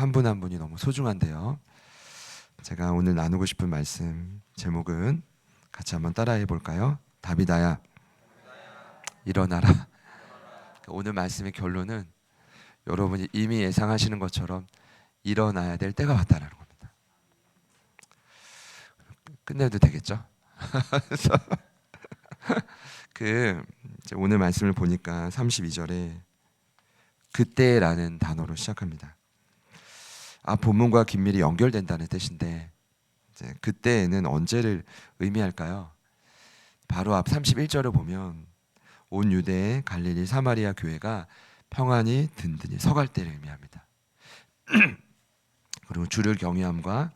한 분 한 분이 너무 소중한데요. 제가 오늘 나누고 싶은 말씀 제목은 같이 한번 따라해 볼까요? 다비다야, 일어나라. 오늘 말씀의 결론은 여러분이 이미 예상하시는 것처럼 일어나야 될 때가 왔다는 겁니다. 끝내도 되겠죠? 그래서 오늘 말씀을 보니까 32절에 그때라는 단어로 시작합니다. 본문과 긴밀히 연결된다는 뜻인데 그때는 언제를 의미할까요? 바로 앞 31절을 보면 온 유대의 갈릴리 사마리아 교회가 평안히 든든히 서갈 때를 의미합니다. 그리고 주를 경외함과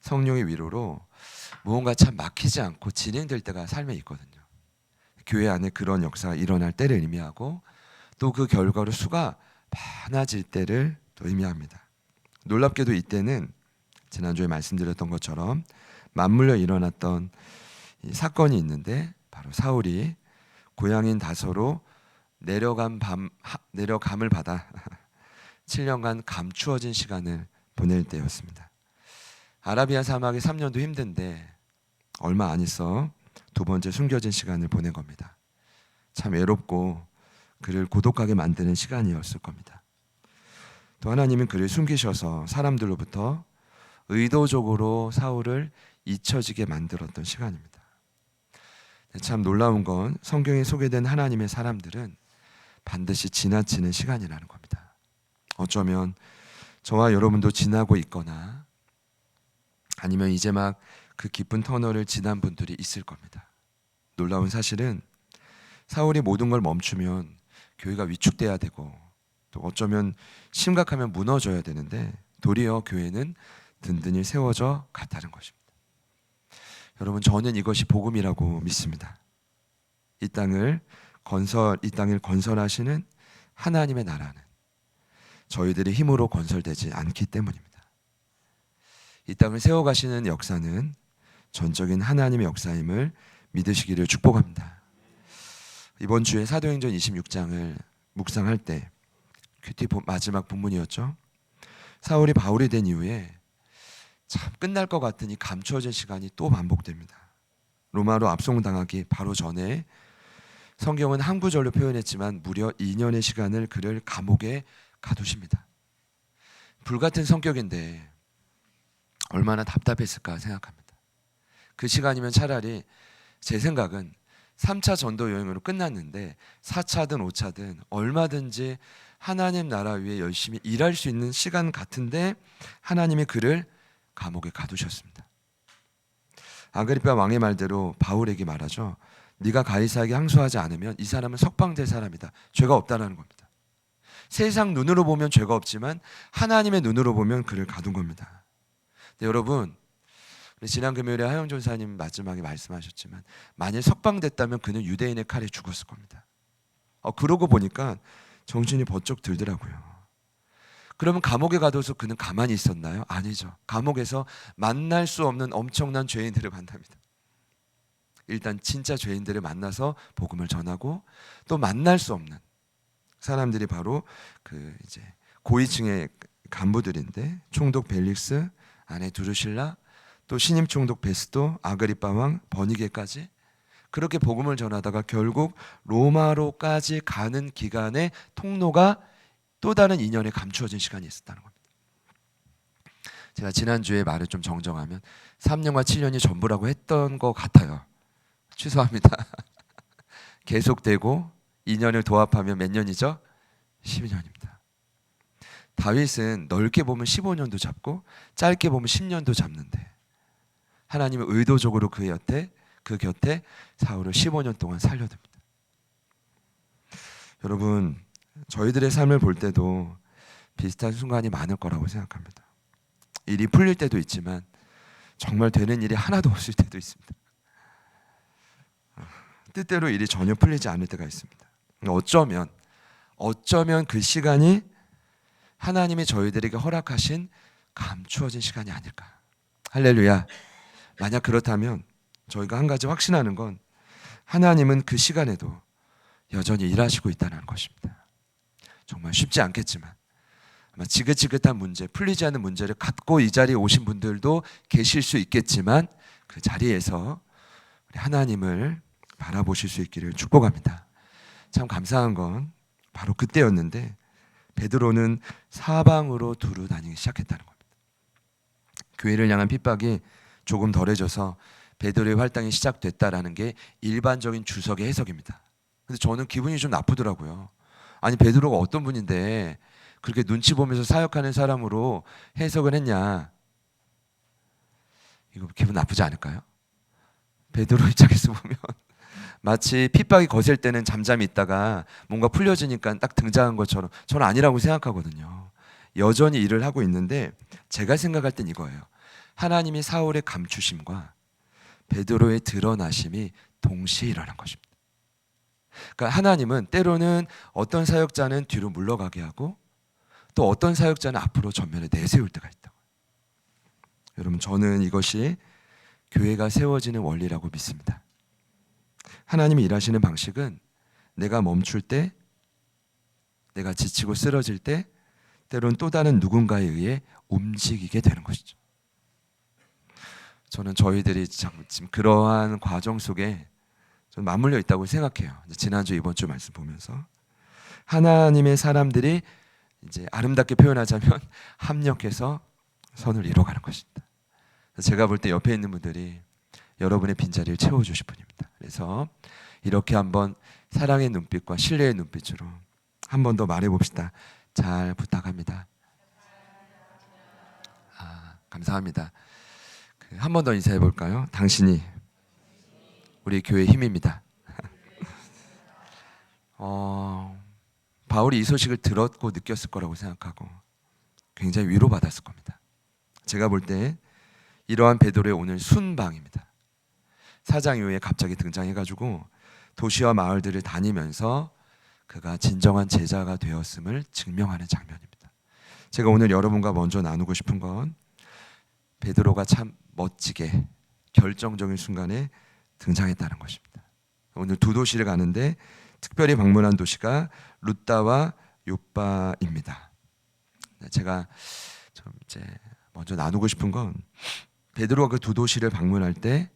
성령의 위로로 무언가 참 막히지 않고 진행될 때가 삶에 있거든요. 교회 안에 그런 역사가 일어날 때를 의미하고 또 그 결과로 수가 많아질 때를 또 의미합니다. 놀랍게도 이때는 지난주에 말씀드렸던 것처럼 맞물려 일어났던 이 사건이 있는데 바로 사울이 고향인 다소로 내려감을 받아 7년간 감추어진 시간을 보낼 때였습니다. 아라비아 사막이 3년도 힘든데 얼마 안 있어 두 번째 숨겨진 시간을 보낸 겁니다. 참 외롭고 그를 고독하게 만드는 시간이었을 겁니다. 또 하나님은 그를 숨기셔서 사람들로부터 의도적으로 사울을 잊혀지게 만들었던 시간입니다. 참 놀라운 건 성경에 소개된 하나님의 사람들은 반드시 지나치는 시간이라는 겁니다. 어쩌면 저와 여러분도 지나고 있거나 아니면 이제 막 그 깊은 터널을 지난 분들이 있을 겁니다. 놀라운 사실은 사울이 모든 걸 멈추면 교회가 위축돼야 되고 또 어쩌면 심각하면 무너져야 되는데 도리어 교회는 든든히 세워져 갔다는 것입니다. 여러분, 저는 이것이 복음이라고 믿습니다. 이 땅을 건설하시는 하나님의 나라는 저희들의 힘으로 건설되지 않기 때문입니다. 이 땅을 세워가시는 역사는 전적인 하나님의 역사임을 믿으시기를 축복합니다. 이번 주에 사도행전 26장을 묵상할 때 큐티 마지막 본문이었죠. 사울이 바울이 된 이후에 참 끝날 것 같으니 감추어진 시간이 또 반복됩니다. 로마로 압송당하기 바로 전에 성경은 한 구절로 표현했지만 무려 2년의 시간을 그를 감옥에 가두십니다. 불같은 성격인데 얼마나 답답했을까 생각합니다. 그 시간이면 차라리 제 생각은 3차 전도 여행으로 끝났는데 4차든 5차든 얼마든지 하나님 나라 위에 열심히 일할 수 있는 시간 같은데 하나님이 그를 감옥에 가두셨습니다. 아그리파 왕의 말대로 바울에게 말하죠. 네가 가이사에게 항소하지 않으면 이 사람은 석방될 사람이다. 죄가 없다는 겁니다. 세상 눈으로 보면 죄가 없지만 하나님의 눈으로 보면 그를 가둔 겁니다. 근데 여러분, 지난 금요일에 하영 전사님 마지막에 말씀하셨지만 만일 석방됐다면 그는 유대인의 칼에 죽었을 겁니다. 그러고 보니까 정신이 번쩍 들더라고요. 그러면 감옥에 가둬서 그는 가만히 있었나요? 아니죠. 감옥에서 만날 수 없는 엄청난 죄인들을 만납니다. 일단 진짜 죄인들을 만나서 복음을 전하고 또 만날 수 없는 사람들이 바로 이제 고위층의 간부들인데 총독 벨릭스, 아내 두루실라, 또 신임 총독 베스도, 아그리파 왕, 버니게까지 그렇게 복음을 전하다가 결국 로마로까지 가는 기간의 통로가 또 다른 2년에 감추어진 시간이 있었다는 겁니다. 제가 지난주에 말을 좀 정정하면 3년과 7년이 전부라고 했던 것 같아요. 취소합니다. 계속되고 2년을 도합하면 몇 년이죠? 12년입니다. 다윗은 넓게 보면 15년도 잡고 짧게 보면 10년도 잡는데 하나님은 의도적으로 그 곁에 사울을 15년 동안 살려둡니다. 여러분, 저희들의 삶을 볼 때도 비슷한 순간이 많을 거라고 생각합니다. 일이 풀릴 때도 있지만 정말 되는 일이 하나도 없을 때도 있습니다. 뜻대로 일이 전혀 풀리지 않을 때가 있습니다. 어쩌면 그 시간이 하나님이 저희들에게 허락하신 감추어진 시간이 아닐까. 할렐루야. 만약 그렇다면 저희가 한 가지 확신하는 건 하나님은 그 시간에도 여전히 일하시고 있다는 것입니다. 정말 쉽지 않겠지만 아마 지긋지긋한 문제, 풀리지 않는 문제를 갖고 이 자리에 오신 분들도 계실 수 있겠지만 그 자리에서 우리 하나님을 바라보실 수 있기를 축복합니다. 참 감사한 건 바로 그때였는데 베드로는 사방으로 두루 다니기 시작했다는 겁니다. 교회를 향한 핍박이 조금 덜해져서 베드로의 활동이 시작됐다라는 게 일반적인 주석의 해석입니다. 근데 저는 기분이 좀 나쁘더라고요. 아니 베드로가 어떤 분인데 그렇게 눈치 보면서 사역하는 사람으로 해석을 했냐. 이거 기분 나쁘지 않을까요? 베드로 입장에서 보면 마치 핍박이 거셀 때는 잠잠히 있다가 뭔가 풀려지니까 딱 등장한 것처럼 저는 아니라고 생각하거든요. 여전히 일을 하고 있는데 제가 생각할 땐 이거예요. 하나님이 사울의 감추심과 베드로의 드러나심이 동시에 일어난 것입니다. 그러니까 하나님은 때로는 어떤 사역자는 뒤로 물러가게 하고 또 어떤 사역자는 앞으로 전면에 내세울 때가 있다고. 여러분 저는 이것이 교회가 세워지는 원리라고 믿습니다. 하나님이 일하시는 방식은 내가 멈출 때, 내가 지치고 쓰러질 때 때론 또 다른 누군가에 의해 움직이게 되는 것이죠. 저는 저희들이 지금 그러한 과정 속에 좀 맞물려 있다고 생각해요. 지난주 이번 주 말씀 보면서 하나님의 사람들이 이제 아름답게 표현하자면 합력해서 선을 이뤄가는 것입니다. 제가 볼 때 옆에 있는 분들이 여러분의 빈자리를 채워주실 분입니다. 그래서 이렇게 한번 사랑의 눈빛과 신뢰의 눈빛으로 한 번 더 말해봅시다. 잘 부탁합니다. 감사합니다. 한 번 더 인사해 볼까요? 당신이 우리 교회의 힘입니다. 바울이 이 소식을 들었고 느꼈을 거라고 생각하고 굉장히 위로받았을 겁니다. 제가 볼 때 이러한 베드로의 오늘 순방입니다. 사장 이후에 갑자기 등장해가지고 도시와 마을들을 다니면서 그가 진정한 제자가 되었음을 증명하는 장면입니다. 제가 오늘 여러분과 먼저 나누고 싶은 건 베드로가 참 멋지게 결정적인 순간에 등장했다는 것입니다. 오늘 두 도시를 가는데 특별히 방문한 도시가 룻다와 욥바입니다. 제가 좀 이제 먼저 나누고 싶은 건 베드로가 그 두 도시를 방문할 때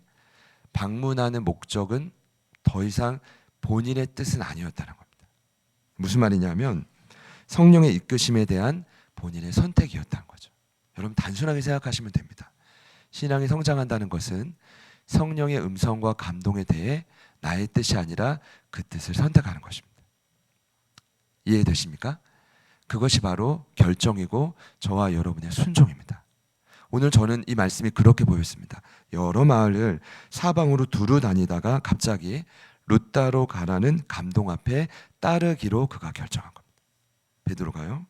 방문하는 목적은 더 이상 본인의 뜻은 아니었다는 겁니다. 무슨 말이냐면 성령의 이끄심에 대한 본인의 선택이었다는 거죠. 여러분 단순하게 생각하시면 됩니다. 신앙이 성장한다는 것은 성령의 음성과 감동에 대해 나의 뜻이 아니라 그 뜻을 선택하는 것입니다. 이해되십니까? 그것이 바로 결정이고 저와 여러분의 순종입니다. 오늘 저는 이 말씀이 그렇게 보였습니다. 여러 마을을 사방으로 두루 다니다가 갑자기 룻다로 가라는 감동 앞에 따르기로 그가 결정한 겁니다. 베드로가요.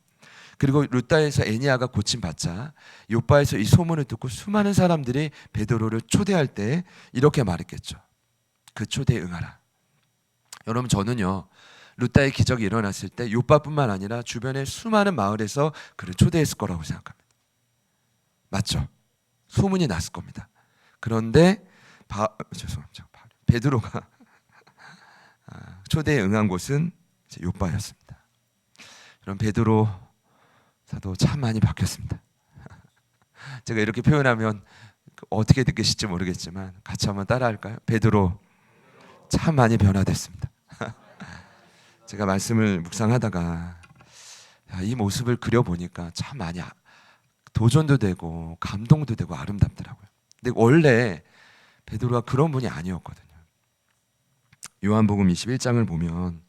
그리고 룻다에서 애니아가 고침받자 욥바에서 이 소문을 듣고 수많은 사람들이 베드로를 초대할 때 이렇게 말했겠죠. 그 초대에 응하라. 여러분 저는요 룻다의 기적이 일어났을 때 욥바뿐만 아니라 주변의 수많은 마을에서 그를 초대했을 거라고 생각합니다. 맞죠? 소문이 났을 겁니다. 그런데 베드로가 초대에 응한 곳은 욥바였습니다. 그럼 베드로 사도 참 많이 바뀌었습니다. 제가 이렇게 표현하면 어떻게 느끼실지 모르겠지만 같이 한번 따라할까요? 베드로 참 많이 변화됐습니다. 제가 말씀을 묵상하다가 이 모습을 그려보니까 참 많이 도전도 되고 감동도 되고 아름답더라고요. 근데 원래 베드로가 그런 분이 아니었거든요. 요한복음 21장을 보면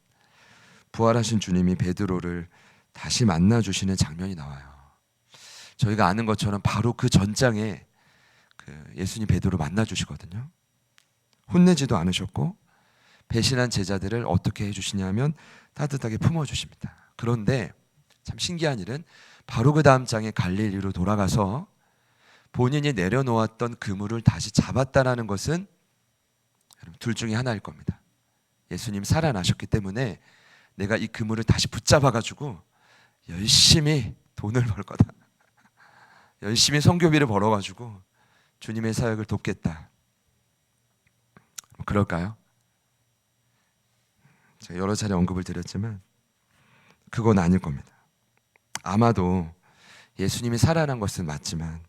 부활하신 주님이 베드로를 다시 만나주시는 장면이 나와요. 저희가 아는 것처럼 바로 그 전장에 예수님 베드로 만나주시거든요. 혼내지도 않으셨고 배신한 제자들을 어떻게 해주시냐면 따뜻하게 품어주십니다. 그런데 참 신기한 일은 바로 그 다음 장에 갈릴리로 돌아가서 본인이 내려놓았던 그물을 다시 잡았다라는 것은 둘 중에 하나일 겁니다. 예수님 살아나셨기 때문에 내가 이 그물을 다시 붙잡아가지고 열심히 돈을 벌 거다. 열심히 선교비를 벌어가지고 주님의 사역을 돕겠다. 그럴까요? 제가 여러 차례 언급을 드렸지만 그건 아닐 겁니다. 아마도 예수님이 살아난 것은 맞지만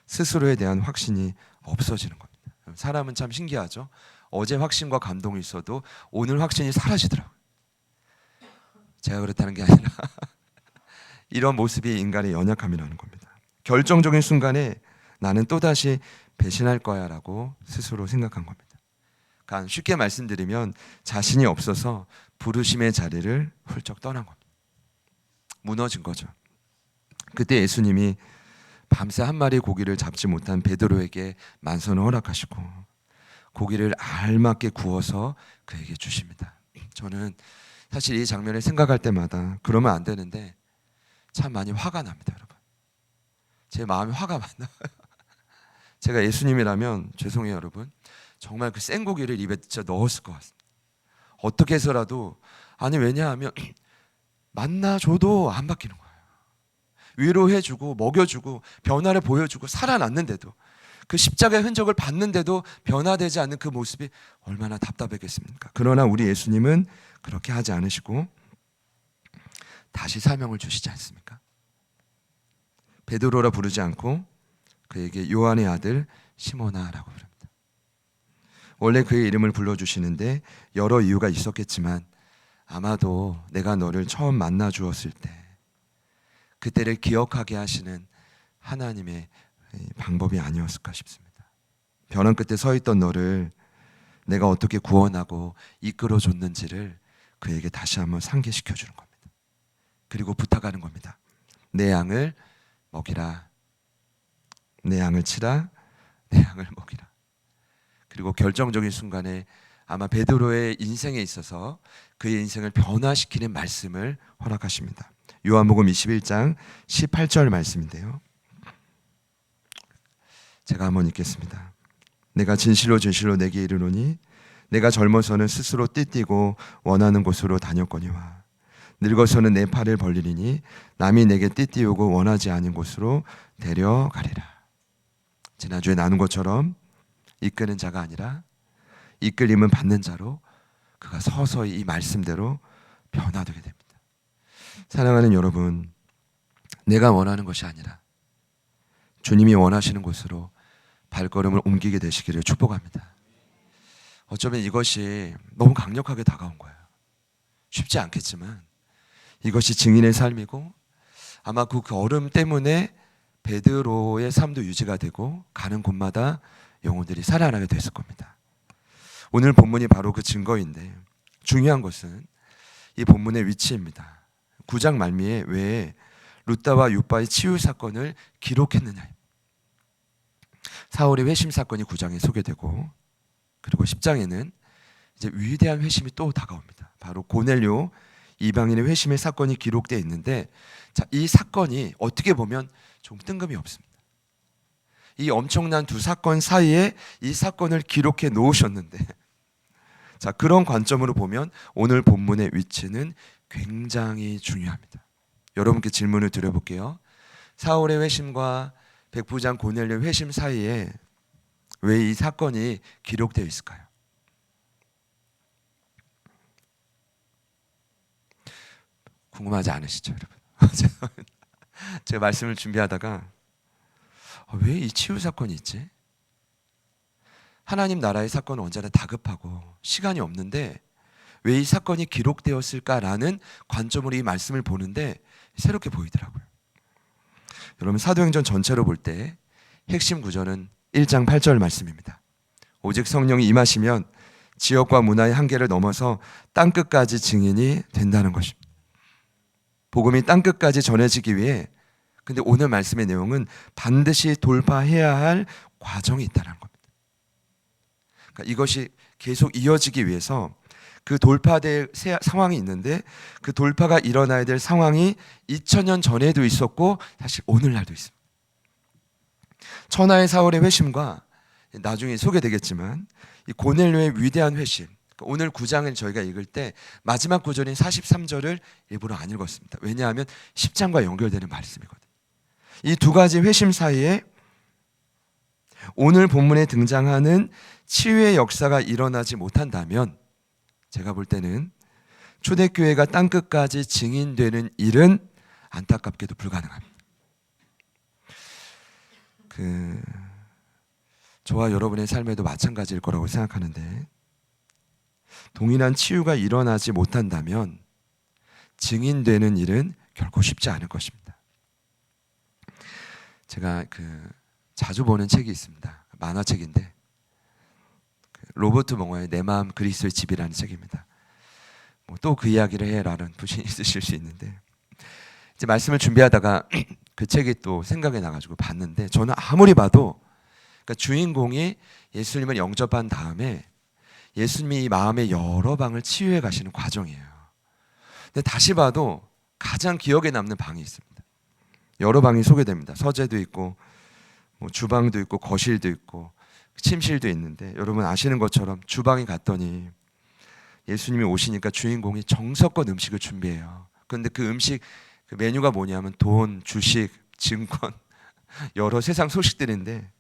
스스로에 대한 확신이 없어지는 겁니다. 사람은 참 신기하죠. 어제 확신과 감동이 있어도 오늘 확신이 사라지더라고요. 제가 그렇다는 게 아니라 이런 모습이 인간의 연약함이라는 겁니다. 결정적인 순간에 나는 또다시 배신할 거야 라고 스스로 생각한 겁니다. 그러니까 쉽게 말씀드리면 자신이 없어서 부르심의 자리를 훌쩍 떠난 겁니다. 무너진 거죠. 그때 예수님이 밤새 한 마리 고기를 잡지 못한 베드로에게 만선을 허락하시고 고기를 알맞게 구워서 그에게 주십니다. 저는 사실 이 장면을 생각할 때마다 그러면 안 되는데 참 많이 화가 납니다, 여러분. 제 마음이 화가 많이 나요. 제가 예수님이라면 죄송해요, 여러분. 정말 그 생고기를 입에 진짜 넣었을 것 같습니다. 어떻게 해서라도 왜냐하면 만나줘도 안 바뀌는 거예요. 위로해주고 먹여주고 변화를 보여주고 살아났는데도 그 십자가의 흔적을 봤는데도 변화되지 않는 그 모습이 얼마나 답답했겠습니까? 그러나 우리 예수님은 그렇게 하지 않으시고 다시 사명을 주시지 않습니까? 베드로라 부르지 않고 그에게 요한의 아들 시몬아라고 부릅니다. 원래 그의 이름을 불러주시는데 여러 이유가 있었겠지만 아마도 내가 너를 처음 만나 주었을 때 그때를 기억하게 하시는 하나님의 방법이 아니었을까 싶습니다. 벼랑 끝에 서 있던 너를 내가 어떻게 구원하고 이끌어 줬는지를 그에게 다시 한번 상기시켜 주는 겁니다. 그리고 부탁하는 겁니다. 내 양을 먹이라. 내 양을 치라. 내 양을 먹이라. 그리고 결정적인 순간에 아마 베드로의 인생에 있어서 그의 인생을 변화시키는 말씀을 허락하십니다. 요한복음 21장 18절 말씀인데요. 제가 한번 읽겠습니다. 내가 진실로 진실로 내게 이르노니 내가 젊어서는 스스로 띠띠고 원하는 곳으로 다녔거니와 늙어서는 내 팔을 벌리리니 남이 내게 띠띠우고 원하지 않은 곳으로 데려가리라. 지난주에 나눈 것처럼 이끄는 자가 아니라 이끌림은 받는 자로 그가 서서히 이 말씀대로 변화되게 됩니다. 사랑하는 여러분, 내가 원하는 것이 아니라 주님이 원하시는 곳으로 발걸음을 옮기게 되시기를 축복합니다. 어쩌면 이것이 너무 강력하게 다가온 거예요. 쉽지 않겠지만 이것이 증인의 삶이고 아마 그 얼음 때문에 베드로의 삶도 유지가 되고 가는 곳마다 영혼들이 살아나게 됐을 겁니다. 오늘 본문이 바로 그 증거인데 중요한 것은 이 본문의 위치입니다. 9장 말미에 왜 룻다와 윳바의 치유 사건을 기록했느냐. 사울의 회심 사건이 9장에 소개되고 그리고 10장에는 이제 위대한 회심이 또 다가옵니다. 바로 고넬료 이방인의 회심의 사건이 기록되어 있는데 이 사건이 어떻게 보면 좀 뜬금이 없습니다. 이 엄청난 두 사건 사이에 이 사건을 기록해 놓으셨는데 그런 관점으로 보면 오늘 본문의 위치는 굉장히 중요합니다. 여러분께 질문을 드려볼게요. 사울의 회심과 백부장 고넬료 회심 사이에 왜 이 사건이 기록되어 있을까요? 궁금하지 않으시죠, 여러분? 제가 말씀을 준비하다가 왜 이 치유 사건이 있지? 하나님 나라의 사건은 언제나 다급하고 시간이 없는데 왜 이 사건이 기록되었을까라는 관점으로 이 말씀을 보는데 새롭게 보이더라고요. 여러분 사도행전 전체로 볼 때 핵심 구절은 1장 8절 말씀입니다. 오직 성령이 임하시면 지역과 문화의 한계를 넘어서 땅끝까지 증인이 된다는 것입니다. 복음이 땅끝까지 전해지기 위해 근데 오늘 말씀의 내용은 반드시 돌파해야 할 과정이 있다는 겁니다. 그러니까 이것이 계속 이어지기 위해서 그 돌파될 상황이 있는데 그 돌파가 일어나야 될 상황이 2000년 전에도 있었고 사실 오늘날도 있습니다. 천하의 사울의 회심과 나중에 소개되겠지만 이 고넬료의 위대한 회심, 오늘 9장을 저희가 읽을 때 마지막 구절인 43절을 일부러 안 읽었습니다. 왜냐하면 10장과 연결되는 말씀이거든요. 이 두 가지 회심 사이에 오늘 본문에 등장하는 치유의 역사가 일어나지 못한다면 제가 볼 때는 초대교회가 땅끝까지 증인되는 일은 안타깝게도 불가능합니다. 저와 여러분의 삶에도 마찬가지일 거라고 생각하는데, 동일한 치유가 일어나지 못한다면 증인되는 일은 결코 쉽지 않을 것입니다. 제가 자주 보는 책이 있습니다. 만화책인데, 로버트 몽어의 내 마음 그리스도의 집이라는 책입니다. 또 그 이야기를 해라는 분이 있으실 수 있는데, 이제 말씀을 준비하다가 그 책이 또 생각이 나가지고 봤는데, 저는 아무리 봐도 그러니까 주인공이 예수님을 영접한 다음에 예수님이 이 마음의 여러 방을 치유해 가시는 과정이에요. 근데 다시 봐도 가장 기억에 남는 방이 있습니다. 여러 방이 소개됩니다. 서재도 있고 주방도 있고 거실도 있고 침실도 있는데, 여러분 아시는 것처럼 주방에 갔더니 예수님이 오시니까 주인공이 정성껏 음식을 준비해요. 그런데 그 음식 그 메뉴가 뭐냐면 돈, 주식, 증권, 여러 세상 소식들인데,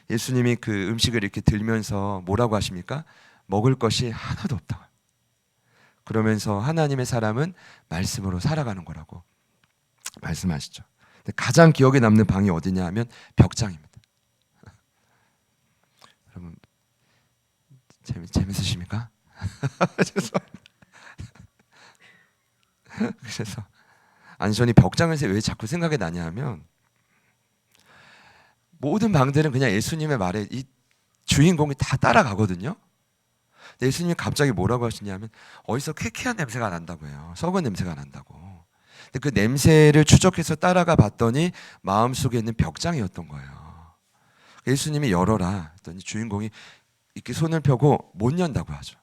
예수님이 그 음식을 이렇게 들면서 뭐라고 하십니까? 먹을 것이 하나도 없다고. 그러면서 하나님의 사람은 말씀으로 살아가는 거라고 말씀하시죠. 근데 가장 기억에 남는 방이 어디냐 하면 벽장입니다. 여러분 재밌으십니까? 그래서 아니, 저는 벽장을 왜 자꾸 생각이 나냐 하면, 모든 방들은 그냥 예수님의 말에 이 주인공이 다 따라가거든요. 근데 예수님이 갑자기 뭐라고 하시냐면 어디서 쾌쾌한 냄새가 난다고 해요. 썩은 냄새가 난다고. 근데 그 냄새를 추적해서 따라가 봤더니 마음속에 있는 벽장이었던 거예요. 예수님이 열어라 했더니 주인공이 이렇게 손을 펴고 못 연다고 하죠.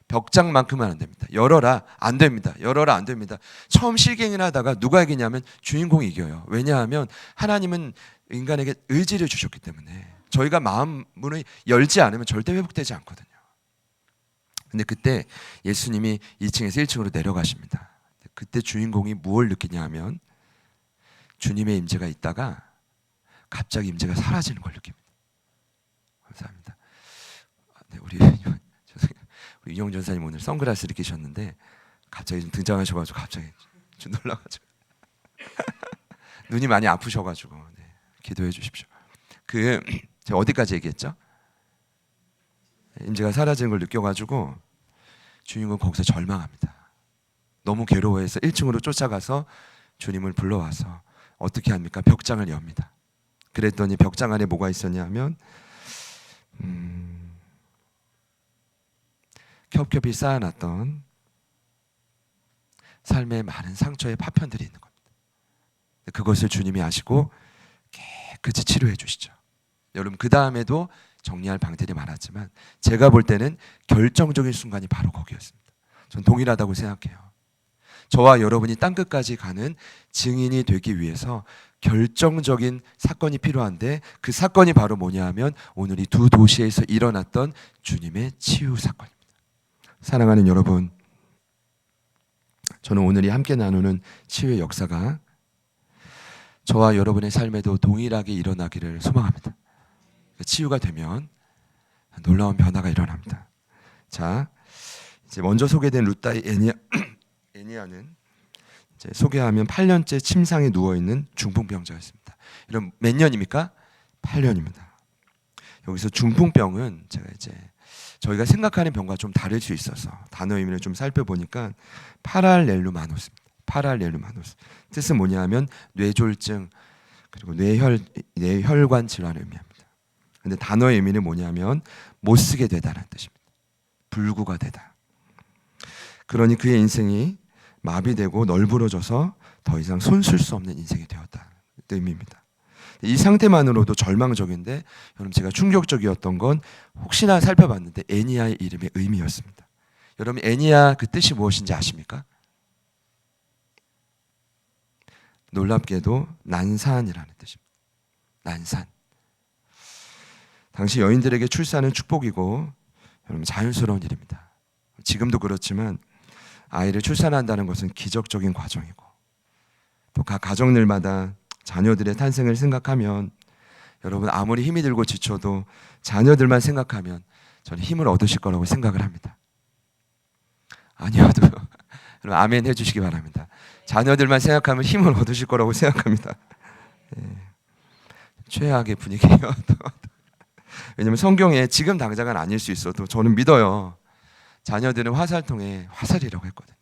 벽장만큼은 안 됩니다. 열어라, 안 됩니다. 열어라, 안 됩니다. 처음 실갱이를 하다가 누가 이기냐면 주인공이 이겨요. 왜냐하면 하나님은 인간에게 의지를 주셨기 때문에 저희가 마음 문을 열지 않으면 절대 회복되지 않거든요. 근데 그때 예수님이 2층에서 1층으로 내려가십니다. 그때 주인공이 무엇을 느끼냐 하면 주님의 임재가 있다가 갑자기 임재가 사라지는 걸 느낍니다. 감사합니다. 네, 우리 이용 전사님 오늘 선글라스를 끼셨는데 갑자기 좀 등장하셔가지고 갑자기 좀 놀라가지고 눈이 많이 아프셔가지고, 네, 기도해 주십시오. 제가 어디까지 얘기했죠? 임재가 사라지는 걸 느껴가지고 주인공 거기서 절망합니다. 너무 괴로워해서 1층으로 쫓아가서 주님을 불러와서 어떻게 합니까? 벽장을 엽니다. 그랬더니 벽장 안에 뭐가 있었냐면 겹겹이 쌓아놨던 삶의 많은 상처의 파편들이 있는 겁니다. 그것을 주님이 아시고 깨끗이 치료해 주시죠. 여러분 그 다음에도 정리할 방들이 많았지만 제가 볼 때는 결정적인 순간이 바로 거기였습니다. 전 동일하다고 생각해요. 저와 여러분이 땅끝까지 가는 증인이 되기 위해서 결정적인 사건이 필요한데, 그 사건이 바로 뭐냐 하면 오늘 이 두 도시에서 일어났던 주님의 치유 사건입니다. 사랑하는 여러분, 저는 오늘이 함께 나누는 치유의 역사가 저와 여러분의 삶에도 동일하게 일어나기를 소망합니다. 치유가 되면 놀라운 변화가 일어납니다. 자, 이제 먼저 소개된 루타의 애니아는 이제 소개하면 8년째 침상에 누워 있는 중풍병자였습니다. 이런 몇 년입니까? 8년입니다. 여기서 중풍병은 제가 이제 저희가 생각하는 병과 좀 다를 수 있어서 단어 의미를 좀 살펴보니까 파랄렐루마노스입니다. 파랄렐루마노스. 뜻은 뭐냐면 뇌졸중 그리고 뇌혈관 질환을 의미합니다. 근데 단어의 의미는 뭐냐면 못 쓰게 되다라는 뜻입니다. 불구가 되다. 그러니 그의 인생이 마비되고 널브러져서 더 이상 손쓸 수 없는 인생이 되었다는 의미입니다. 이 상태만으로도 절망적인데, 여러분 제가 충격적이었던 건 혹시나 살펴봤는데 애니아의 이름의 의미였습니다. 여러분 애니아 그 뜻이 무엇인지 아십니까? 놀랍게도 난산이라는 뜻입니다. 난산. 당시 여인들에게 출산은 축복이고 여러분 자연스러운 일입니다. 지금도 그렇지만 아이를 출산한다는 것은 기적적인 과정이고, 또 각 가정들마다 자녀들의 탄생을 생각하면 여러분 아무리 힘이 들고 지쳐도 자녀들만 생각하면 저는 힘을 얻으실 거라고 생각을 합니다. 아니어도 여러분 아멘 해주시기 바랍니다. 자녀들만 생각하면 힘을 얻으실 거라고 생각합니다. 최악의 분위기예요. 왜냐하면 성경에 지금 당장은 아닐 수 있어도 저는 믿어요. 자녀들은 화살통에 화살이라고 했거든요.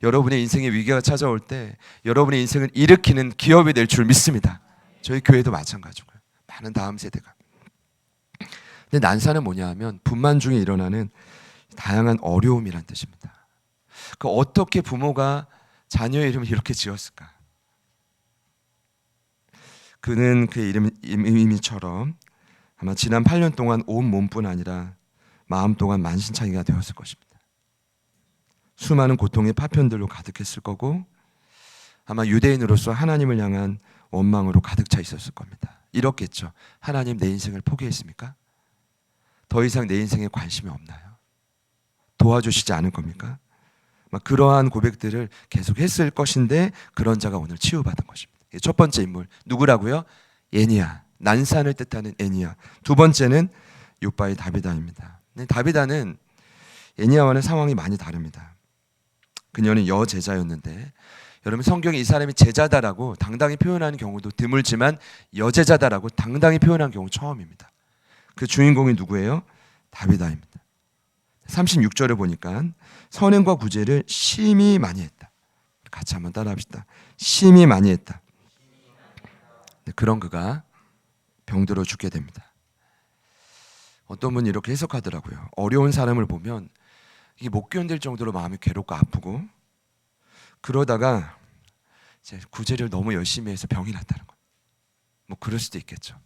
여러분의 인생에 위기가 찾아올 때 여러분의 인생을 일으키는 기업이 될 줄 믿습니다. 저희 교회도 마찬가지고요. 많은 다음 세대가. 근데 난사는 뭐냐 하면 분만 중에 일어나는 다양한 어려움이란 뜻입니다. 그 어떻게 부모가 자녀의 이름을 이렇게 지었을까? 그는 그의 의미처럼 아마 지난 8년 동안 온 몸뿐 아니라 마음 동안 만신창이가 되었을 것입니다. 수많은 고통의 파편들로 가득했을 거고 아마 유대인으로서 하나님을 향한 원망으로 가득 차 있었을 겁니다. 이렇겠죠. 하나님 내 인생을 포기했습니까? 더 이상 내 인생에 관심이 없나요? 도와주시지 않을 겁니까? 그러한 고백들을 계속 했을 것인데 그런 자가 오늘 치유받은 것입니다. 첫 번째 인물 누구라고요? 에니야. 난산을 뜻하는 에니야. 두 번째는 욥바의 다비다입니다. 다비다는 에니야와는 상황이 많이 다릅니다. 그녀는 여제자였는데 여러분 성경에 이 사람이 제자다라고 당당히 표현하는 경우도 드물지만 여제자다라고 당당히 표현한 경우 처음입니다. 그 주인공이 누구예요? 다비다입니다. 36절을 보니까 선행과 구제를 심히 많이 했다. 같이 한번 따라합시다. 심히 많이 했다. 그런 그가 병들어 죽게 됩니다. 어떤 분이 이렇게 해석하더라고요. 어려운 사람을 보면 이게 못 견딜 정도로 마음이 괴롭고 아프고 그러다가 이제 구제를 너무 열심히 해서 병이 났다는 거예요. 뭐 그럴 수도 있겠죠.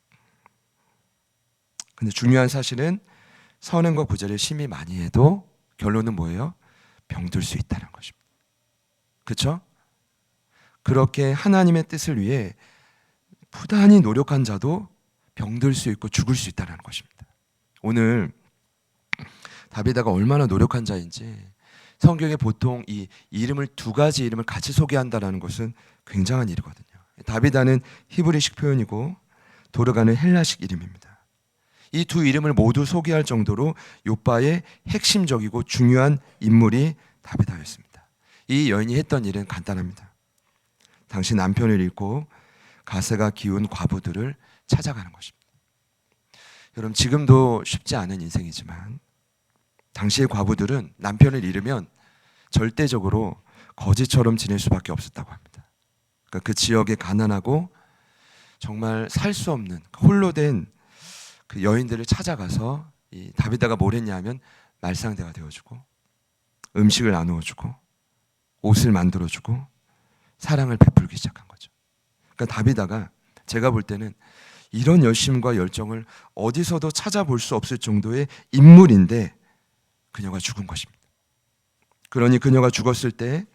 근데 중요한 사실은 선행과 구제를 심히 많이 해도 결론은 뭐예요? 병들 수 있다는 것입니다. 그렇죠? 그렇게 하나님의 뜻을 위해 부단히 노력한 자도 병들 수 있고 죽을 수 있다는 것입니다. 오늘 다비다가 얼마나 노력한 자인지 성경에 보통 이 이름을 두 가지 이름을 같이 소개한다는 것은 굉장한 일이거든요. 다비다는 히브리식 표현이고 도르가는 헬라식 이름입니다. 이 두 이름을 모두 소개할 정도로 욥바의 핵심적이고 중요한 인물이 다비다였습니다. 이 여인이 했던 일은 간단합니다. 당시 남편을 잃고 가세가 기운 과부들을 찾아가는 것입니다. 여러분 지금도 쉽지 않은 인생이지만 당시의 과부들은 남편을 잃으면 절대적으로 거지처럼 지낼 수밖에 없었다고 합니다. 그러니까 그 지역에 가난하고 정말 살 수 없는 홀로 된 그 여인들을 찾아가서 이 다비다가 뭘 했냐 하면 말상대가 되어주고 음식을 나누어주고 옷을 만들어주고 사랑을 베풀기 시작한 거죠. 그러니까 다비다가 제가 볼 때는 이런 열심과 열정을 어디서도 찾아볼 수 없을 정도의 인물인데 그녀가 죽은 것입니다. 그러니 그녀가 죽었을 때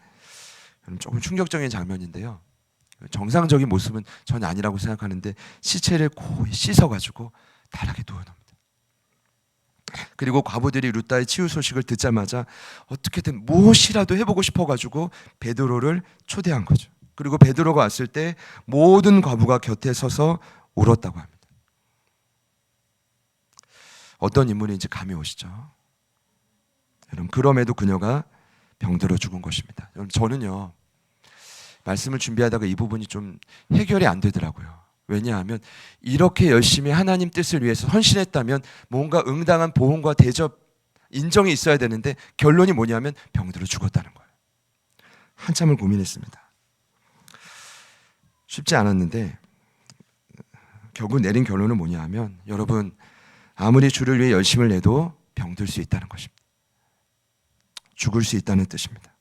조금 충격적인 장면인데요. 정상적인 모습은 전혀 아니라고 생각하는데 시체를 고이 씻어가지고 다락에 누워놓습니다. 그리고 과부들이 룻다의 치유 소식을 듣자마자 어떻게든 무엇이라도 해보고 싶어가지고 베드로를 초대한 거죠. 그리고 베드로가 왔을 때 모든 과부가 곁에 서서 울었다고 합니다. 어떤 인물인지 감이 오시죠? 여러분 그럼에도 그녀가 병들어 죽은 것입니다. 여러분 저는요 말씀을 준비하다가 이 부분이 좀 해결이 안 되더라고요. 왜냐하면 이렇게 열심히 하나님 뜻을 위해서 헌신했다면 뭔가 응당한 보응과 대접 인정이 있어야 되는데 결론이 뭐냐면 병들어 죽었다는 거예요. 한참을 고민했습니다. 쉽지 않았는데 결국 내린 결론은 뭐냐 하면 여러분 아무리 주를 위해 열심을 내도 병들 수 있다는 것입니다. 죽을 수 있다는 뜻입니다.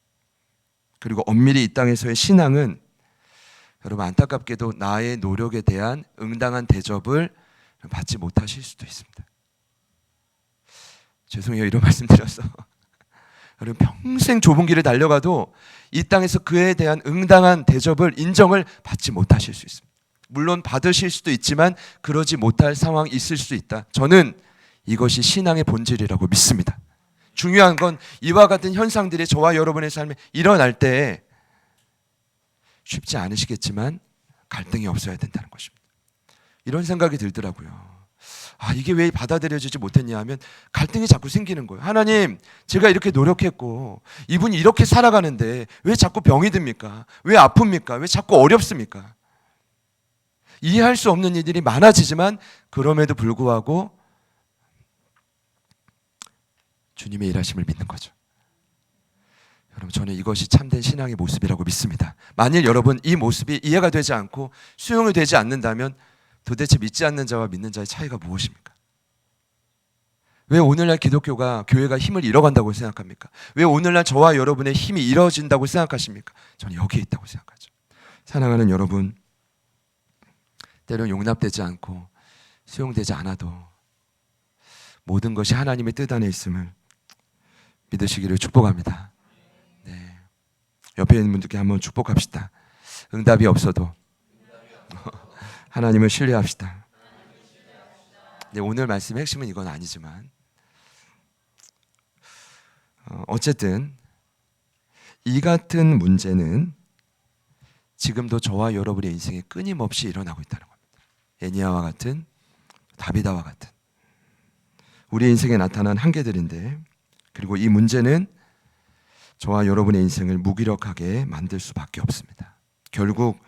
그리고 엄밀히 이 땅에서의 신앙은 여러분 안타깝게도 나의 노력에 대한 응당한 대접을 받지 못하실 수도 있습니다. 죄송해요 이런 말씀 드려서 여러분 평생 좁은 길을 달려가도 이 땅에서 그에 대한 응당한 대접을 인정을 받지 못하실 수 있습니다. 물론 받으실 수도 있지만 그러지 못할 상황이 있을 수 있다. 저는 이것이 신앙의 본질이라고 믿습니다. 중요한 건 이와 같은 현상들이 저와 여러분의 삶에 일어날 때 쉽지 않으시겠지만 갈등이 없어야 된다는 것입니다. 이런 생각이 들더라고요. 이게 왜 받아들여지지 못했냐 하면 갈등이 자꾸 생기는 거예요. 하나님, 제가 이렇게 노력했고 이분이 이렇게 살아가는데 왜 자꾸 병이 듭니까? 왜 아픕니까? 왜 자꾸 어렵습니까? 이해할 수 없는 일들이 많아지지만 그럼에도 불구하고 주님의 일하심을 믿는 거죠. 여러분, 저는 이것이 참된 신앙의 모습이라고 믿습니다. 만일 여러분 이 모습이 이해가 되지 않고 수용이 되지 않는다면 도대체 믿지 않는 자와 믿는 자의 차이가 무엇입니까? 왜 오늘날 교회가 힘을 잃어간다고 생각합니까? 왜 오늘날 저와 여러분의 힘이 잃어진다고 생각하십니까? 저는 여기에 있다고 생각하죠. 사랑하는 여러분, 때론 용납되지 않고 수용되지 않아도 모든 것이 하나님의 뜻 안에 있음을 믿으시기를 축복합니다. 네. 옆에 있는 분들께 한번 축복합시다. 응답이 없어도 하나님을 신뢰합시다. 네, 오늘 말씀의 핵심은 이건 아니지만 어쨌든 이 같은 문제는 지금도 저와 여러분의 인생에 끊임없이 일어나고 있다는 겁니다. 애니야와 같은, 다비다와 같은 우리 인생에 나타난 한계들인데, 그리고 이 문제는 저와 여러분의 인생을 무기력하게 만들 수밖에 없습니다. 결국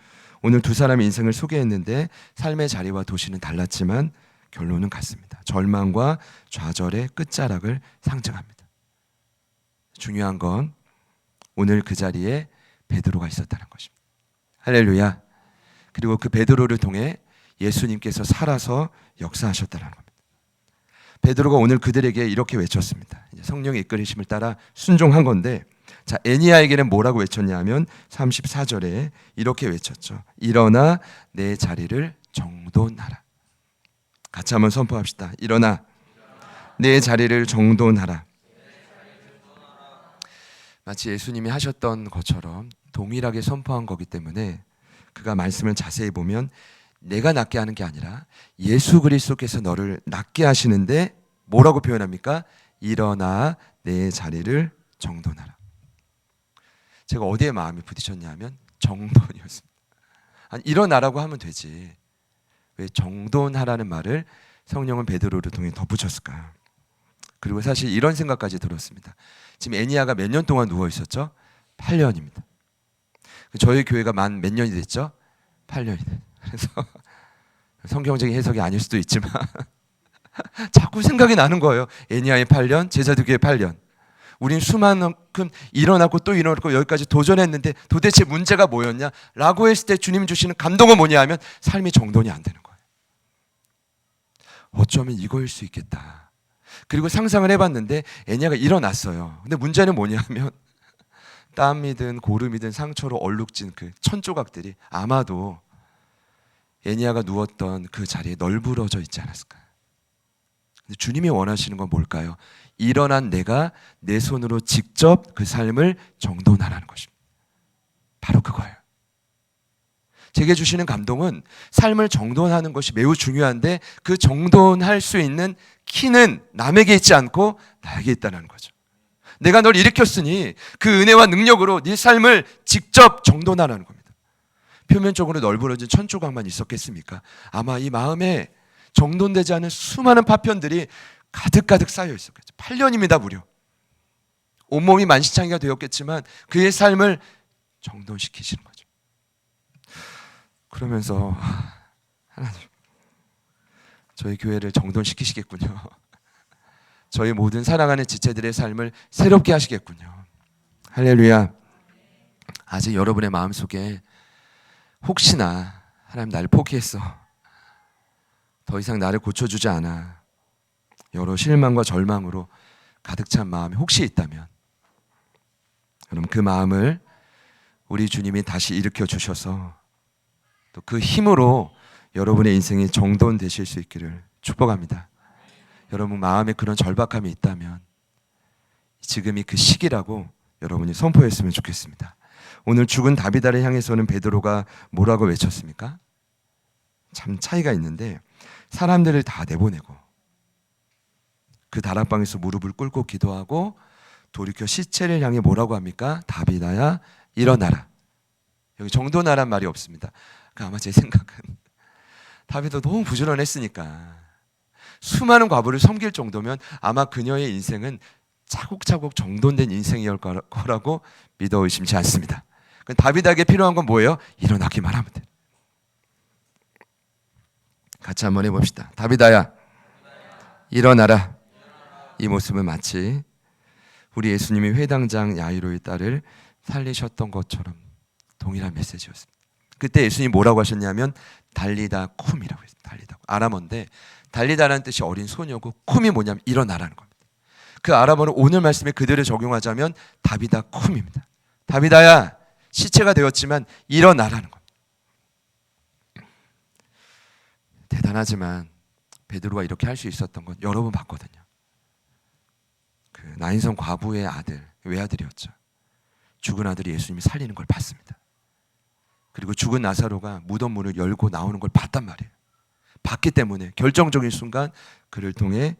오늘 두 사람의 인생을 소개했는데 삶의 자리와 도시는 달랐지만 결론은 같습니다. 절망과 좌절의 끝자락을 상징합니다. 중요한 건 오늘 그 자리에 베드로가 있었다는 것입니다. 할렐루야. 그리고 그 베드로를 통해 예수님께서 살아서 역사하셨다는 겁니다. 베드로가 오늘 그들에게 이렇게 외쳤습니다. 성령의 이끌리심을 따라 순종한 건데, 자, 애니야에게는 뭐라고 외쳤냐면 34절에 이렇게 외쳤죠. 일어나 내 자리를 정돈하라. 같이 한번 선포합시다. 일어나 내 자리를 정돈하라. 마치 예수님이 하셨던 것처럼 동일하게 선포한 거기 때문에 그가 말씀을 자세히 보면 내가 낫게 하는 게 아니라 예수 그리스도께서 너를 낫게 하시는데 뭐라고 표현합니까? 일어나 내 자리를 정돈하라. 제가 어디에 마음이 부딪혔냐면 정돈이었습니다. 아니, 일어나라고 하면 되지. 왜 정돈하라는 말을 성령은 베드로를 통해 덧붙였을까요? 그리고 사실 이런 생각까지 들었습니다. 지금 애니야가 몇 년 동안 누워 있었죠? 8년입니다. 저희 교회가 만 몇 년이 됐죠? 8년이 됐어요. 그래서 성경적인 해석이 아닐 수도 있지만 자꾸 생각이 나는 거예요. 애니야의 8년, 제자들교의 8년. 우린 수만큼 일어나고 또 일어나고 여기까지 도전했는데 도대체 문제가 뭐였냐? 라고 했을 때 주님 주시는 감동은 뭐냐 하면 삶이 정돈이 안 되는 거예요. 어쩌면 이거일 수 있겠다. 그리고 상상을 해봤는데 애니야가 일어났어요. 근데 문제는 뭐냐 하면 땀이든 고름이든 상처로 얼룩진 그 천조각들이 아마도 애니야가 누웠던 그 자리에 널브러져 있지 않았을까. 근데 주님이 원하시는 건 뭘까요? 일어난 내가 내 손으로 직접 그 삶을 정돈하라는 것입니다. 바로 그거예요. 제게 주시는 감동은 삶을 정돈하는 것이 매우 중요한데 그 정돈할 수 있는 키는 남에게 있지 않고 나에게 있다는 거죠. 내가 널 일으켰으니 그 은혜와 능력으로 네 삶을 직접 정돈하라는 겁니다. 표면적으로 널브러진 천조각만 있었겠습니까? 아마 이 마음에 정돈되지 않은 수많은 파편들이 가득가득 쌓여 있었겠죠. 8년입니다, 무려. 온몸이 만신창이가 되었겠지만 그의 삶을 정돈시키시는 거죠. 그러면서 하나님, 저희 교회를 정돈시키시겠군요. 저희 모든 사랑하는 지체들의 삶을 새롭게 하시겠군요. 할렐루야. 아직 여러분의 마음속에 혹시나 하나님 나를 포기했어, 더 이상 나를 고쳐주지 않아, 여러 실망과 절망으로 가득 찬 마음이 혹시 있다면 여러분 그 마음을 우리 주님이 다시 일으켜 주셔서 또 그 힘으로 여러분의 인생이 정돈되실 수 있기를 축복합니다. 여러분 마음에 그런 절박함이 있다면 지금이 그 시기라고 여러분이 선포했으면 좋겠습니다. 오늘 죽은 다비다를 향해서는 베드로가 뭐라고 외쳤습니까? 참 차이가 있는데 사람들을 다 내보내고 그 다락방에서 무릎을 꿇고 기도하고 돌이켜 시체를 향해 뭐라고 합니까? 다비다야 일어나라. 여기 정돈하란 말이 없습니다. 아마 제 생각은 다비도 너무 부지런했으니까 수많은 과부를 섬길 정도면 아마 그녀의 인생은 차곡차곡 정돈된 인생이었을 거라고 믿어 의심치 않습니다. 다윗에게 필요한 건 뭐예요? 일어나기만 하면 돼. 같이 한번 해봅시다. 다윗아야, 일어나라. 이 모습은 마치 우리 예수님이 회당장 야이로의 딸을 살리셨던 것처럼 동일한 메시지였습니다. 그때 예수님이 뭐라고 하셨냐면 달리다 쿰이라고 했습니다. 달리다. 아람어인데 달리다라는 뜻이 어린 소녀고 쿰이 뭐냐면 일어나라는 겁니다. 그 아람어를 오늘 말씀에 그대로 적용하자면 다비다 쿰입니다. 다비다야, 시체가 되었지만 일어나라는 겁니다. 대단하지만 베드로가 이렇게 할 수 있었던 건 여러 번 봤거든요. 그 나인성 과부의 아들, 외아들이었죠. 죽은 아들이 예수님이 살리는 걸 봤습니다. 그리고 죽은 나사로가 무덤 문을 열고 나오는 걸 봤단 말이에요. 봤기 때문에 결정적인 순간 그를 통해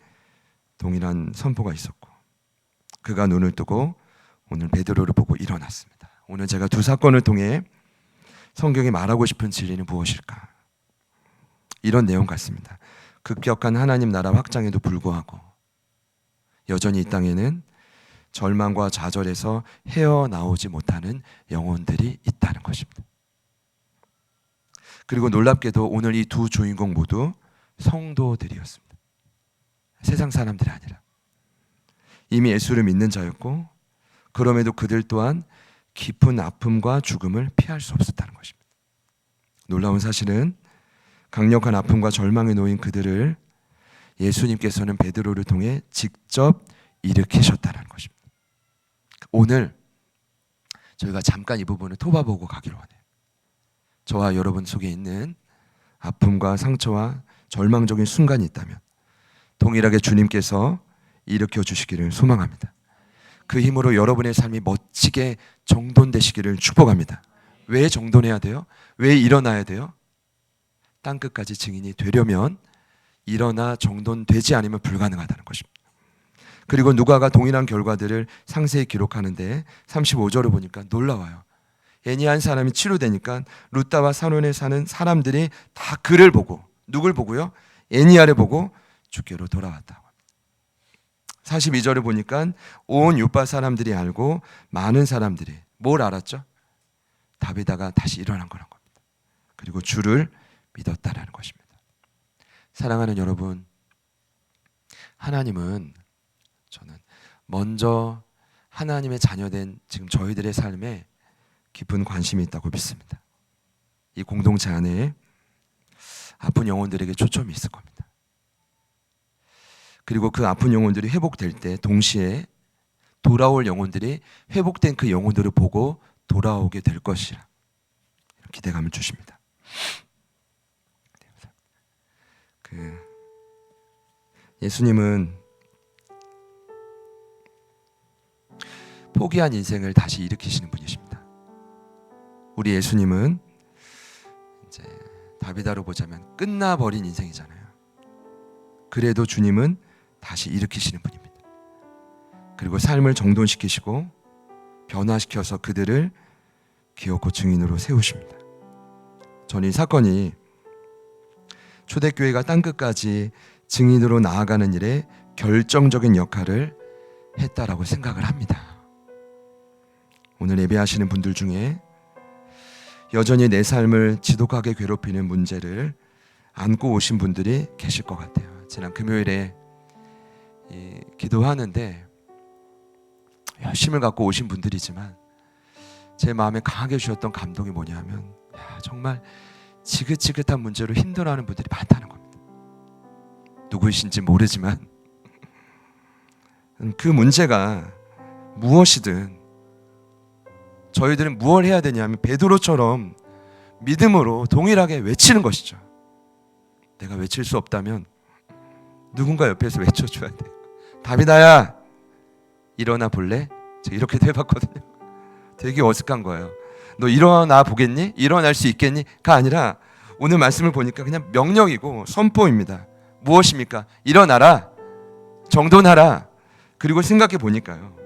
동일한 선포가 있었고, 그가 눈을 뜨고 오늘 베드로를 보고 일어났습니다. 오늘 제가 두 사건을 통해 성경이 말하고 싶은 진리는 무엇일까? 이런 내용 같습니다. 급격한 하나님 나라 확장에도 불구하고 여전히 이 땅에는 절망과 좌절에서 헤어나오지 못하는 영혼들이 있다는 것입니다. 그리고 놀랍게도 오늘 이 두 주인공 모두 성도들이었습니다. 세상 사람들이 아니라 이미 예수를 믿는 자였고, 그럼에도 그들 또한 깊은 아픔과 죽음을 피할 수 없었다는 것입니다. 놀라운 사실은 강력한 아픔과 절망에 놓인 그들을 예수님께서는 베드로를 통해 직접 일으키셨다는 것입니다. 오늘 저희가 잠깐 이 부분을 토바보고 가기로 하네요. 저와 여러분 속에 있는 아픔과 상처와 절망적인 순간이 있다면 동일하게 주님께서 일으켜 주시기를 소망합니다. 그 힘으로 여러분의 삶이 멋지게 정돈되시기를 축복합니다. 왜 정돈해야 돼요? 왜 일어나야 돼요? 땅끝까지 증인이 되려면 일어나 정돈되지 않으면 불가능하다는 것입니다. 그리고 누가가 동일한 결과들을 상세히 기록하는데 35절을 보니까 놀라워요. 애니한 사람이 치료되니까 루다와 사론에 사는 사람들이 다 그를 보고, 누굴 보고요? 애니야를 보고 주께로 돌아왔다고 합니다. 42절을 보니까 온 요파 사람들이 알고 많은 사람들이 뭘 알았죠? 다비다가 다시 일어난 거란 겁니다. 그리고 주를 믿었다라는 것입니다. 사랑하는 여러분, 하나님은, 저는 먼저 하나님의 자녀된 지금 저희들의 삶에 깊은 관심이 있다고 믿습니다. 이 공동체 안에 아픈 영혼들에게 초점이 있을 겁니다. 그리고 그 아픈 영혼들이 회복될 때 동시에 돌아올 영혼들이 회복된 그 영혼들을 보고 돌아오게 될 것이라 기대감을 주십니다. 예수님은 포기한 인생을 다시 일으키시는 분이십니다. 우리 예수님은 이제 다비다로 보자면 끝나버린 인생이잖아요. 그래도 주님은 다시 일으키시는 분입니다. 그리고 삶을 정돈시키시고 변화시켜서 그들을 기업고 증인으로 세우십니다. 저는 이 사건이 초대교회가 땅끝까지 증인으로 나아가는 일에 결정적인 역할을 했다라고 생각을 합니다. 오늘 예배하시는 분들 중에 여전히 내 삶을 지독하게 괴롭히는 문제를 안고 오신 분들이 계실 것 같아요. 지난 금요일에 기도하는데 열심을 갖고 오신 분들이지만 제 마음에 강하게 주셨던 감동이 뭐냐면, 정말 지긋지긋한 문제로 힘들어하는 분들이 많다는 겁니다. 누구이신지 모르지만 그 문제가 무엇이든 저희들은 무엇을 해야 되냐면 베드로처럼 믿음으로 동일하게 외치는 것이죠. 내가 외칠 수 없다면 누군가 옆에서 외쳐줘야 돼요. 다비다야, 일어나 볼래? 제가 이렇게도 해봤거든요. 되게 어색한 거예요. 너 일어나 보겠니? 일어날 수 있겠니? 가 아니라 오늘 말씀을 보니까 그냥 명령이고 선포입니다. 무엇입니까? 일어나라, 정돈하라. 그리고 생각해 보니까요,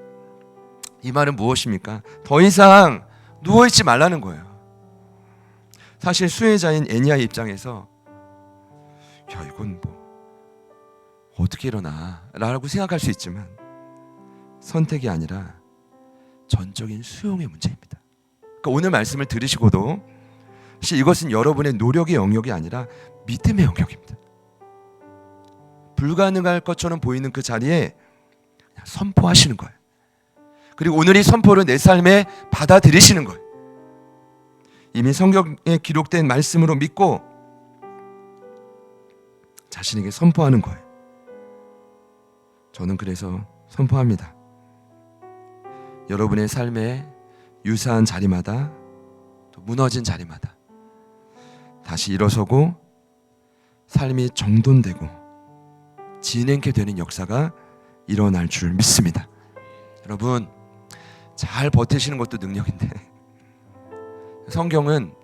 이 말은 무엇입니까? 더 이상 누워있지 말라는 거예요. 사실 수혜자인 애니야의 입장에서 이건 어떻게 일어나? 라고 생각할 수 있지만 선택이 아니라 전적인 수용의 문제입니다. 그러니까 오늘 말씀을 들으시고도 사실 이것은 여러분의 노력의 영역이 아니라 믿음의 영역입니다. 불가능할 것처럼 보이는 그 자리에 그냥 선포하시는 거예요. 그리고 오늘 이 선포를 내 삶에 받아들이시는 거예요. 이미 성경에 기록된 말씀으로 믿고 자신에게 선포하는 거예요. 저는 그래서 선포합니다. 여러분의 삶에 유사한 자리마다 또 무너진 자리마다 다시 일어서고 삶이 정돈되고 진행케 되는 역사가 일어날 줄 믿습니다. 여러분, 잘 버티시는 것도 능력인데 성경은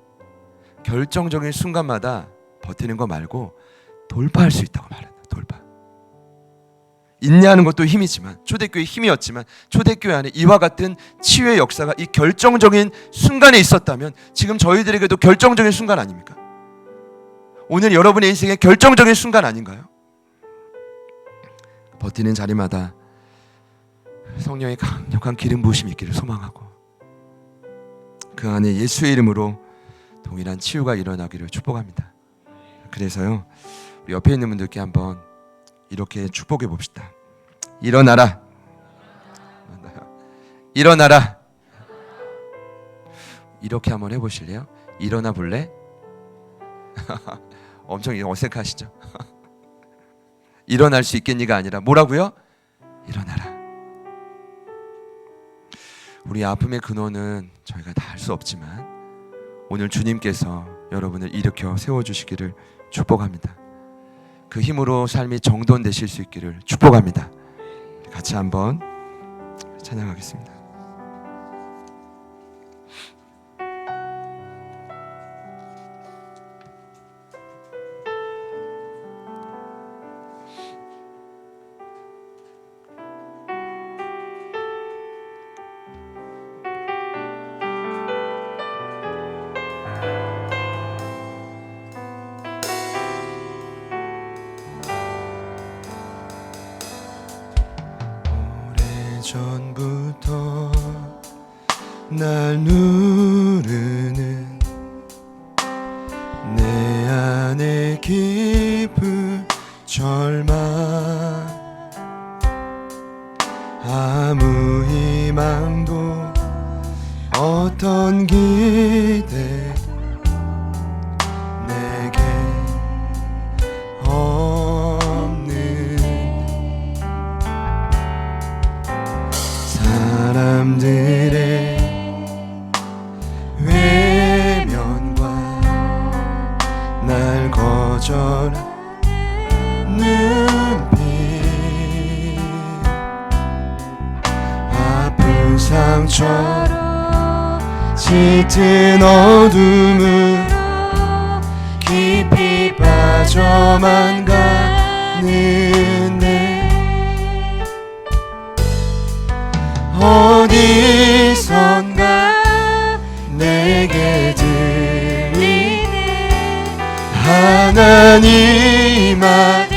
결정적인 순간마다 버티는 거 말고 돌파할 수 있다고 말합니다. 돌파. 인내하는 것도 힘이지만, 초대교회의 힘이었지만 초대교회 안에 이와 같은 치유의 역사가 이 결정적인 순간에 있었다면 지금 저희들에게도 결정적인 순간 아닙니까? 오늘 여러분의 인생의 결정적인 순간 아닌가요? 버티는 자리마다 성령의 강력한 기름 부으심이 있기를 소망하고 그 안에 예수의 이름으로 동일한 치유가 일어나기를 축복합니다. 그래서요, 우리 옆에 있는 분들께 한번 이렇게 축복해 봅시다. 일어나라. 일어나라. 이렇게 한번 해보실래요? 일어나 볼래? 엄청 어색하시죠? 일어날 수 있겠니가 아니라 뭐라고요? 일어나라. 우리 아픔의 근원은 저희가 다 알 수 없지만 오늘 주님께서 여러분을 일으켜 세워주시기를 축복합니다. 그 힘으로 삶이 정돈되실 수 있기를 축복합니다. 같이 한번 찬양하겠습니다. 전부터 날 누르는 내 안에 깊은 절망, 아무 희망도 어떤 기대 내게 사람들의 외면과 날 거절한 눈빛, 아픈 상처로 짙은 어둠으로 깊이 빠져만 가는데 어디선가 내게 들리는 하나님 아들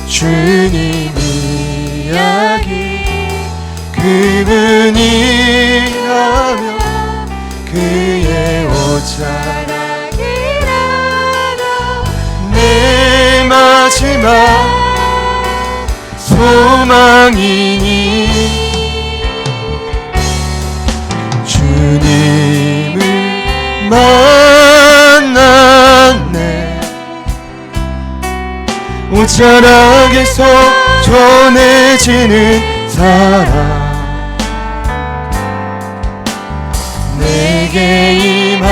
주님 이야기, 그분이라면 그의 옷자락이라도 내 마지막 소망이니 주님을 만났네. 옷자락에서 전해지는 사랑, 내게 임한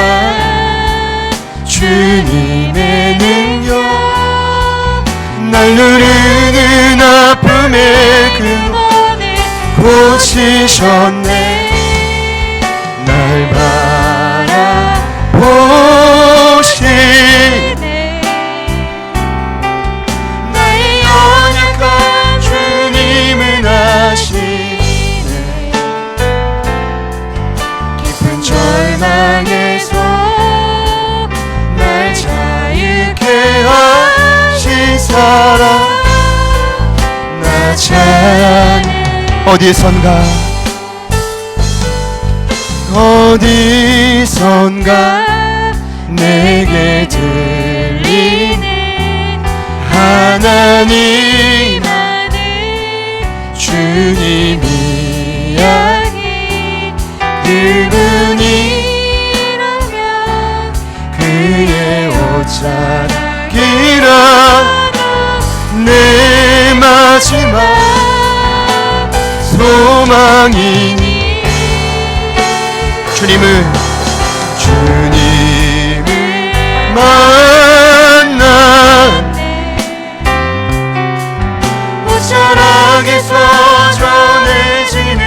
주님의 능력, 날 누르는 아픔의 근원을 고치셨네. 날 바라보시네. 나의 연약한 주님은 아시네. 깊은 절망에서 날 자유케 하신 사랑, 어디선가 내게 들리네 하나님 주님 이야기 그분이라면 그의 옷자락이라 내 마지막 소망이니 주님을 만나 옷자락에서 전해지는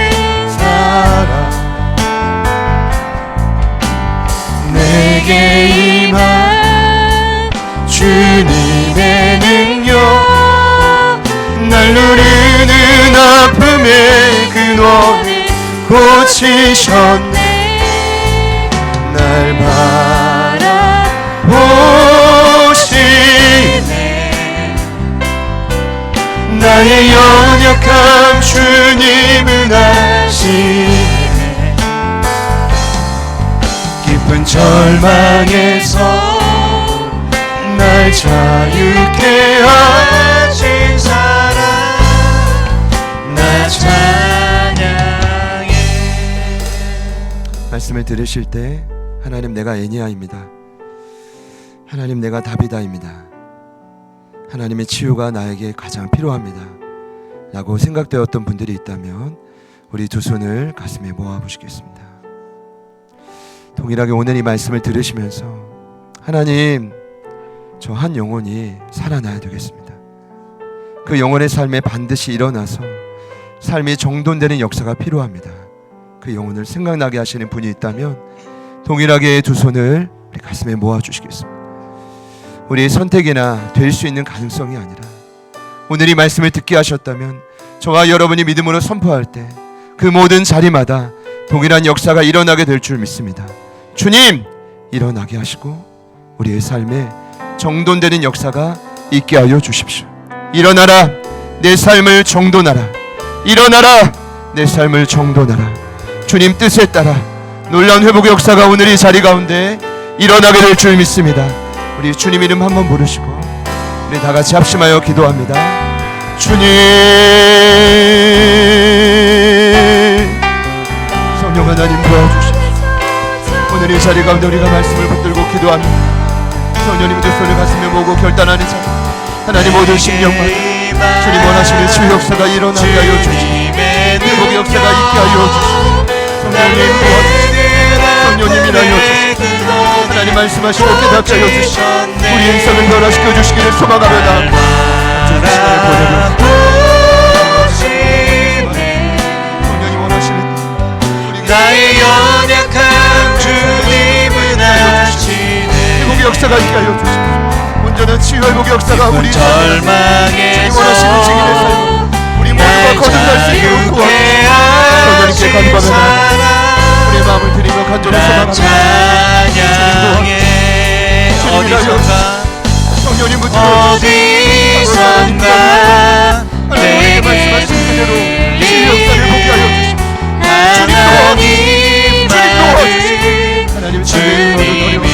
사랑 내게 임한 주님의 능력 날 누르는 아픔의 근원을 고치셨네 날 바라보시네 나의 연약함 주님은 아시네 깊은 절망에서 날 자유케 하신 사랑 나 찬양해. 말씀을 들으실 때 하나님 내가 애니아입니다. 하나님 내가 다비다입니다. 하나님의 치유가 나에게 가장 필요합니다 라고 생각되었던 분들이 있다면 우리 두 손을 가슴에 모아 보시겠습니다. 동일하게 오늘 이 말씀을 들으시면서 하나님 저 한 영혼이 살아나야 되겠습니다. 그 영혼의 삶에 반드시 일어나서 삶이 정돈되는 역사가 필요합니다. 그 영혼을 생각나게 하시는 분이 있다면 동일하게 두 손을 우리 가슴에 모아 주시겠습니다. 우리의 선택이나 될 수 있는 가능성이 아니라 오늘 이 말씀을 듣게 하셨다면 저와 여러분이 믿음으로 선포할 때 그 모든 자리마다 동일한 역사가 일어나게 될 줄 믿습니다. 주님 일어나게 하시고 우리의 삶에 정돈되는 역사가 있게 하여 주십시오. 일어나라 내 삶을 정돈하라. 일어나라 내 삶을 정돈하라. 주님 뜻에 따라 놀라운 회복의 역사가 오늘 이 자리 가운데 일어나게 될 줄 믿습니다. 우리 주님 이름 한번 부르시고 우리 다 같이 합심하여 기도합니다. 주님 성령 하나님 도와주십시오. 오늘 이 자리 가운데 우리가 말씀을 붙들고 기도합니다. 성령님 두 손을 가슴에 모으고 결단하는 자 하나님 모든 심령만 주님 원하시는 치유 역사가 일어나게 하여 주시고 회복의 역사가 있게 하여 주시고 성령님 도와주시고 성령님 일하여 주시고 하나님 말씀하시고 깨닫게 하여 주시고 우리 인생을 변화시켜 주시기를 소망하며 나아갑니다. 성령이 원하시는 나의 연약함 주님은 아시네 회복의 역사가 있게 하여 주시고 온전한 치유 회복의 역사가 우리 절망에서 원하시는 증인의 삶 우리 모두가 거듭날 수 있도록 도와주시고 성령님께 간구하며 우리의 마음을 드리며 간절히 소망합니다. 어디선가 성령님 어디선가 하나님의 말씀하신 그대로 치유 역사를 보게 하여 주시고 하나님 주님이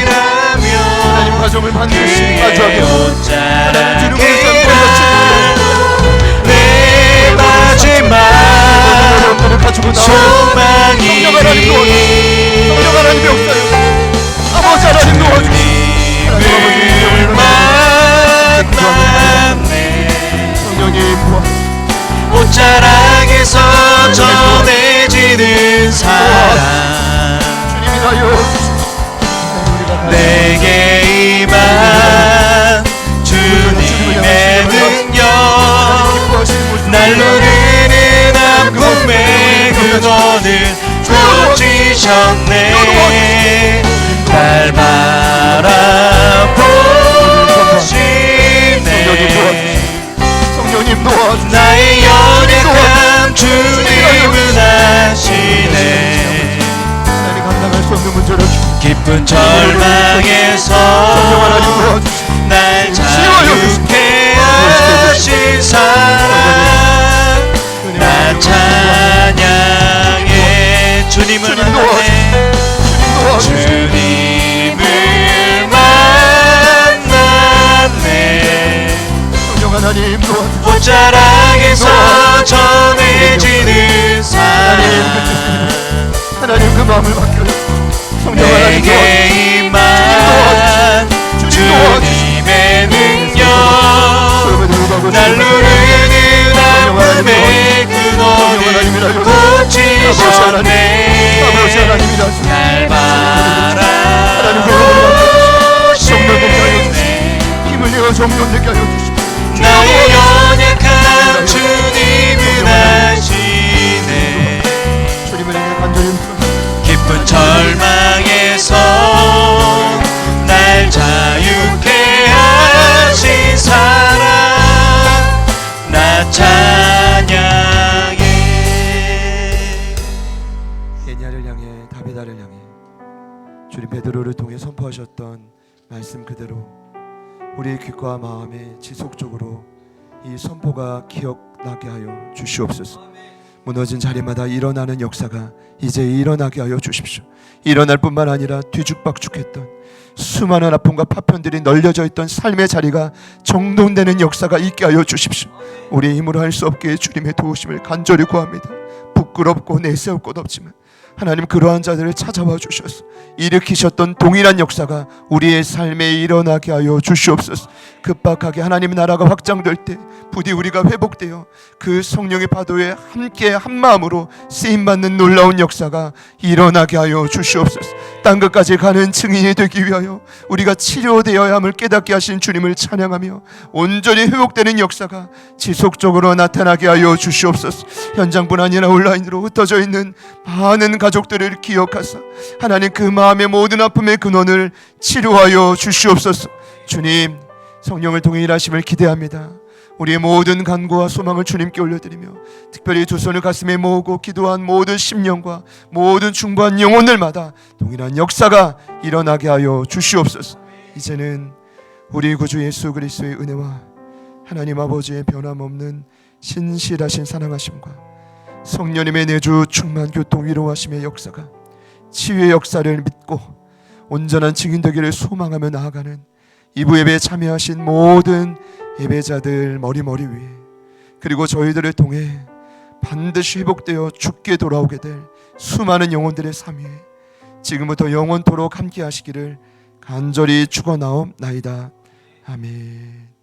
하나님 가정을 반드시 마주하게 하나님 내 마지막 소망이 성령 하나님 역사요 아버지 하나님 도와주시고 성령님 옷자락에서 전해지는 사랑 주님이라여 내게 임한 주님의 능력 날 누르는 아픔의 근원을 고치셨네 날 바라보시네 성령님 도와주시고 나의 연약함 주님은 아시네 하나님 감당할 수 없는 문제를 깊은 절망에서 날 자유케 사랑 나 찬양해. 주님을 만났네. 주님을 만났네. 성령 하나님 도와주시옵소서. 옷자락에서 전해지는 사랑 하나님 그 마음을 맡겨요. 성령 하나님 내게 임한 주님의 능력 날 누르는 아픔의 근원을 고치셨네. 날 바라보시네. 힘을 내어 정령되게 하여 주시옵소서. 나의 연약한 주님은 아시네. 주님을 향해 간절히 깊은 절망에서 날 자유케 하신 사랑 나 찬양해. 예니야를 향해 다비다를 향해 주님 베드로를 통해 선포하셨던 말씀 그대로 우리의 귀과 마음에 지속적으로 이 선포가 기억나게 하여 주시옵소서. 무너진 자리마다 일어나는 역사가 이제 일어나게 하여 주십시오. 일어날 뿐만 아니라 뒤죽박죽했던 수많은 아픔과 파편들이 널려져 있던 삶의 자리가 정돈되는 역사가 있게 하여 주십시오. 우리의 힘으로 할 수 없기에 주님의 도우심을 간절히 구합니다. 부끄럽고 내세울 것 없지만 하나님 그러한 자들을 찾아와 주셔서 일으키셨던 동일한 역사가 우리의 삶에 일어나게 하여 주시옵소서. 급박하게 하나님 나라가 확장될 때 부디 우리가 회복되어 그 성령의 파도에 함께 한마음으로 쓰임받는 놀라운 역사가 일어나게 하여 주시옵소서. 땅끝까지 가는 증인이 되기 위하여 우리가 치료되어야 함을 깨닫게 하신 주님을 찬양하며 온전히 회복되는 역사가 지속적으로 나타나게 하여 주시옵소서. 현장뿐 아니라 온라인으로 흩어져 있는 많은 가족들을 기억하사 하나님 그 마음의 모든 아픔의 근원을 치료하여 주시옵소서. 주님 성령을 통해 일하심을 기대합니다. 우리의 모든 간구와 소망을 주님께 올려드리며 특별히 두 손을 가슴에 모으고 기도한 모든 심령과 모든 중보한 영혼들마다 동일한 역사가 일어나게 하여 주시옵소서. 이제는 우리 구주 예수 그리스도의 은혜와 하나님 아버지의 변함없는 신실하신 사랑하심과 성령님의 내주 충만 교통 위로하심의 역사가 치유의 역사를 믿고 온전한 증인 되기를 소망하며 나아가는 이부 예배에 참여하신 모든 예배자들 머리 위에 그리고 저희들을 통해 반드시 회복되어 죽게 돌아오게 될 수많은 영혼들의 삶 위에 지금부터 영원토록 함께 하시기를 간절히 축원하옵나이다. 아멘.